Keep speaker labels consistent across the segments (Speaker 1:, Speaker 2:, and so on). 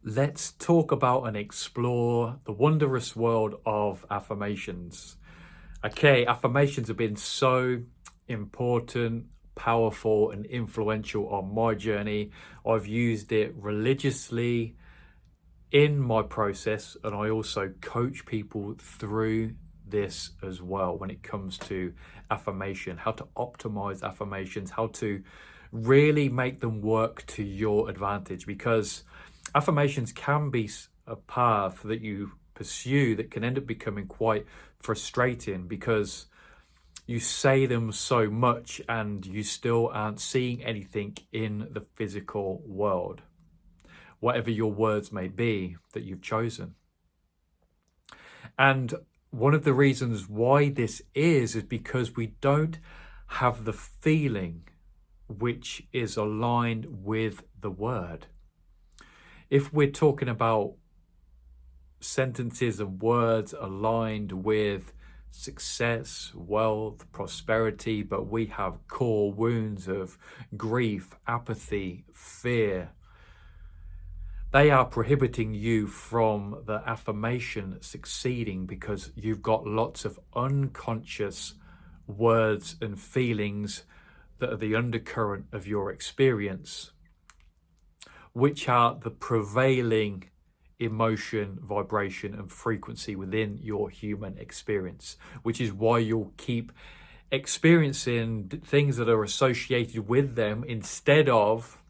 Speaker 1: let's talk about and explore the wondrous world of affirmations. Okay, affirmations have been so important, powerful, and influential on my journey. I've used it religiously in my process, and I also coach people through this as well when it comes to affirmation, how to optimize affirmations, how to really make them work to your advantage, because affirmations can be a path that you pursue that can end up becoming quite frustrating because you say them so much and you still aren't seeing anything in the physical world, whatever your words may be that you've chosen. And one of the reasons why this is because we don't have the feeling which is aligned with the word. If we're talking about sentences and words aligned with success, wealth, prosperity, but we have core wounds of grief, apathy, fear, they are prohibiting you from the affirmation succeeding because you've got lots of unconscious words and feelings that are the undercurrent of your experience, which are the prevailing emotion, vibration, and frequency within your human experience, which is why you'll keep experiencing things that are associated with them instead of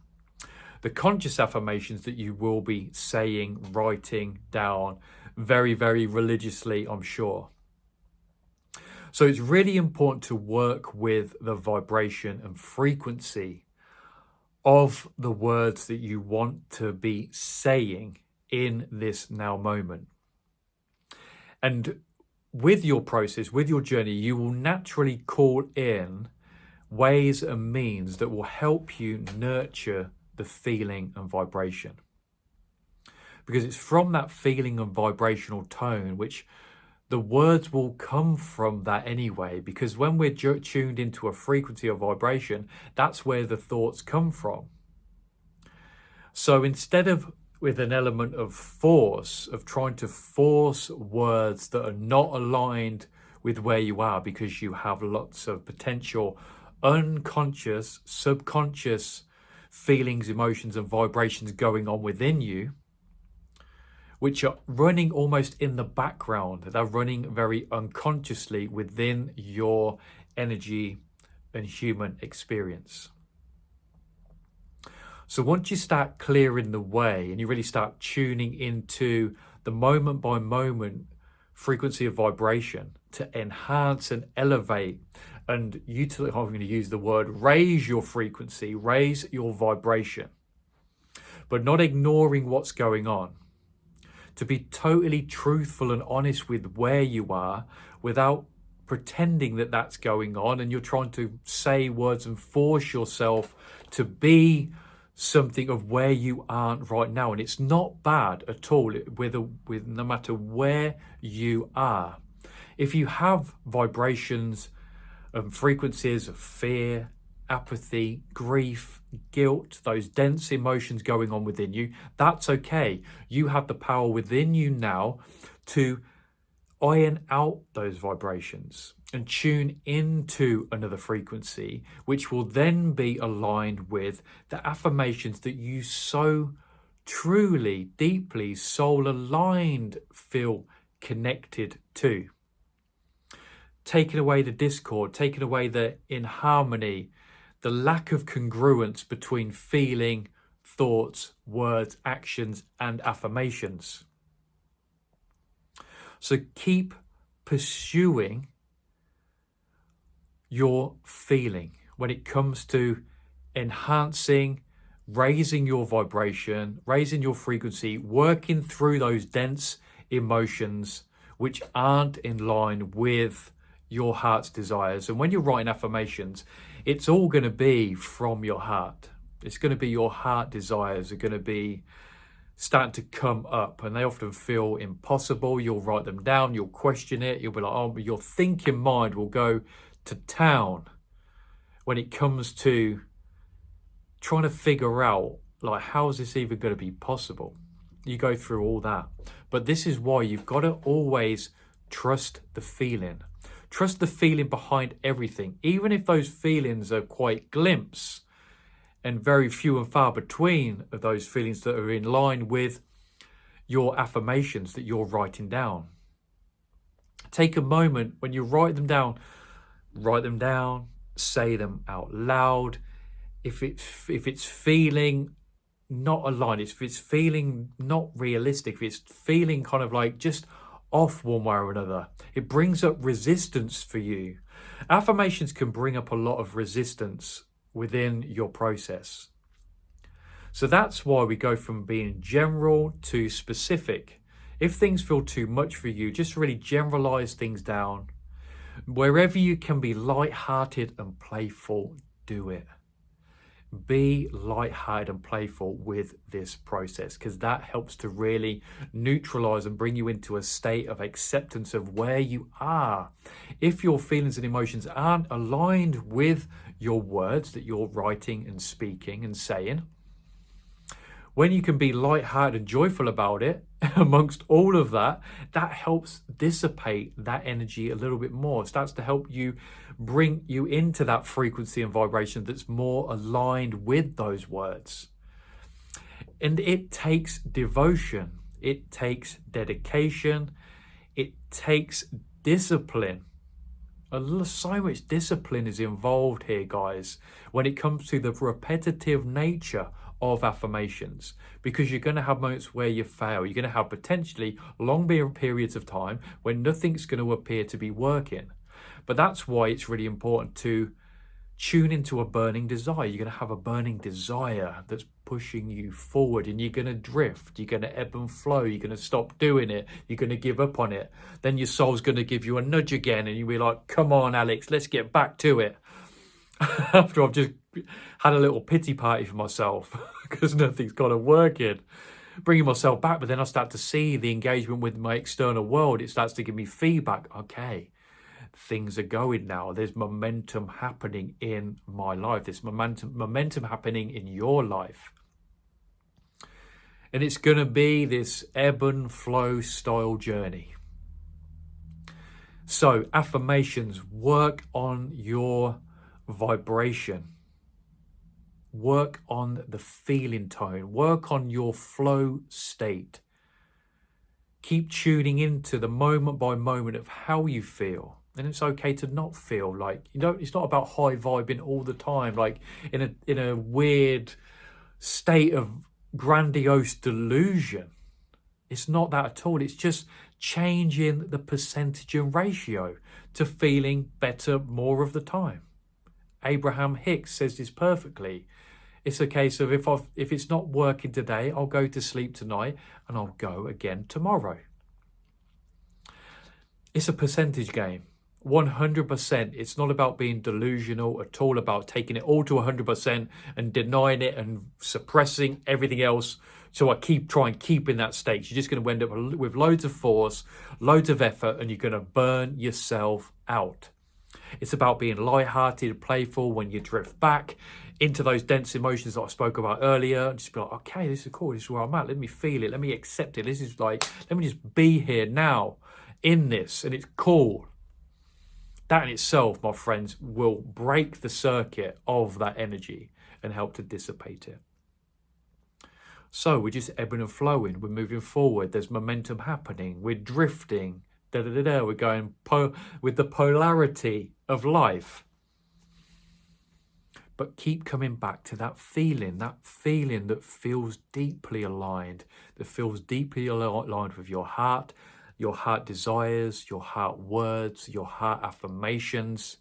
Speaker 1: the conscious affirmations that you will be saying, writing down very, very religiously, I'm sure. So it's really important to work with the vibration and frequency of the words that you want to be saying in this now moment. And with your process, with your journey, you will naturally call in ways and means that will help you nurture the feeling and vibration. Because it's from that feeling and vibrational tone which the words will come from that anyway, because when we're tuned into a frequency of vibration, that's where the thoughts come from. So instead of with an element of force, of trying to force words that are not aligned with where you are, because you have lots of potential unconscious, subconscious feelings, emotions, and vibrations going on within you, which are running almost in the background. They're running very unconsciously within your energy and human experience. So once you start clearing the way and you really start tuning into the moment by moment frequency of vibration to enhance and elevate and utilize, I'm going to use the word, raise your frequency, raise your vibration, but not ignoring what's going on. To be totally truthful and honest with where you are without pretending that that's going on and you're trying to say words and force yourself to be something of where you aren't right now. And it's not bad at all with no matter where you are. If you have vibrations and frequencies of fear, apathy, grief, guilt, those dense emotions going on within you, that's okay. You have the power within you now to iron out those vibrations and tune into another frequency, which will then be aligned with the affirmations that you so truly, deeply, soul aligned feel connected to. Taking away the discord, taking away the inharmony, the lack of congruence between feeling, thoughts, words, actions, and affirmations. So keep pursuing your feeling when it comes to enhancing, raising your vibration, raising your frequency, working through those dense emotions which aren't in line with your heart's desires. And when you're writing affirmations, it's all going to be from your heart. It's going to be your heart desires are going to be starting to come up, and they often feel impossible. You'll write them down, you'll question it, you'll be like, oh, your thinking mind will go to town when it comes to trying to figure out, like, how is this even going to be possible? You go through all that. But this is why you've got to always trust the feeling. Trust the feeling behind everything, even if those feelings are quite glimpse and very few and far between of those feelings that are in line with your affirmations that you're writing down. Take a moment when you write them down, say them out loud. If it's feeling not aligned, if it's feeling not realistic, if it's feeling kind of like just off one way or another, it brings up resistance for you. Affirmations can bring up a lot of resistance within your process. So that's why we go from being general to specific. If things feel too much for you, just really generalize things down. Wherever you can be light-hearted and playful, do it. Be light-hearted and playful with this process, because that helps to really neutralize and bring you into a state of acceptance of where you are. If your feelings and emotions aren't aligned with your words that you're writing and speaking and saying, when you can be light-hearted and joyful about it, amongst all of that, that helps dissipate that energy a little bit more. It starts to help you bring you into that frequency and vibration that's more aligned with those words. And it takes devotion. It takes dedication. It takes discipline. So much discipline is involved here, guys, when it comes to the repetitive nature of affirmations, because you're going to have moments where you fail. You're going to have potentially long periods of time when nothing's going to appear to be working. But that's why it's really important to tune into a burning desire. You're going to have a burning desire that's pushing you forward, and you're going to drift. You're going to ebb and flow. You're going to stop doing it. You're going to give up on it. Then your soul's going to give you a nudge again, and you'll be like, come on, Alex, let's get back to it. After I've just had a little pity party for myself because nothing's got to work in, bringing myself back. But then I start to see the engagement with my external world. It starts to give me feedback. Okay, things are going now. There's momentum happening in my life. There's momentum happening in your life. And it's going to be this ebb and flow style journey. So affirmations, work on your vibration. Work on the feeling tone. Work on your flow state. Keep tuning into the moment by moment of how you feel. And it's okay to not feel like, it's not about high vibing all the time, like in a weird state of grandiose delusion. It's not that at all. It's just changing the percentage and ratio to feeling better more of the time. Abraham Hicks says this perfectly. It's a case of if it's not working today, I'll go to sleep tonight and I'll go again tomorrow. It's a percentage game. 100%. It's not about being delusional at all, about taking it all to 100% and denying it and suppressing everything else. So I try and keep in that state. You're just going to end up with loads of force, loads of effort, and you're going to burn yourself out. It's about being lighthearted, playful when you drift back into those dense emotions that I spoke about earlier. And just be like, okay, this is cool. This is where I'm at. Let me feel it. Let me accept it. This is like, let me just be here now in this. And it's cool. That in itself, my friends, will break the circuit of that energy and help to dissipate it. So we're just ebbing and flowing. We're moving forward. There's momentum happening. We're drifting. We're going with the polarity of life. But keep coming back to that feeling that feels deeply aligned, that feels deeply aligned with your heart desires, your heart words, your heart affirmations.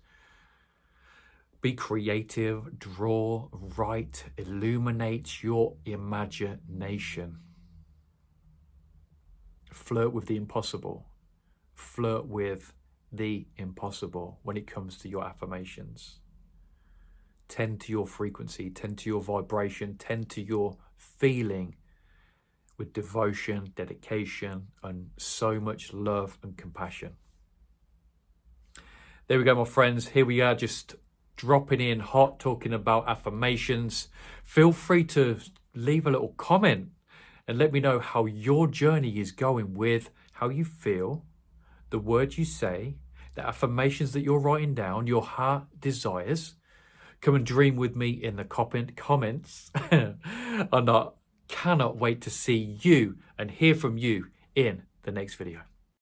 Speaker 1: Be creative, draw, write, illuminate your imagination. Flirt with the impossible. Flirt with the impossible when it comes to your affirmations. Tend to your frequency, tend to your vibration, tend to your feeling with devotion, dedication, and so much love and compassion. There we go, my friends. Here we are, just dropping in hot, talking about affirmations. Feel free to leave a little comment and let me know how your journey is going with how you feel, the words you say, the affirmations that you're writing down, your heart desires. Come and dream with me in the comments. And I cannot wait to see you and hear from you in the next video.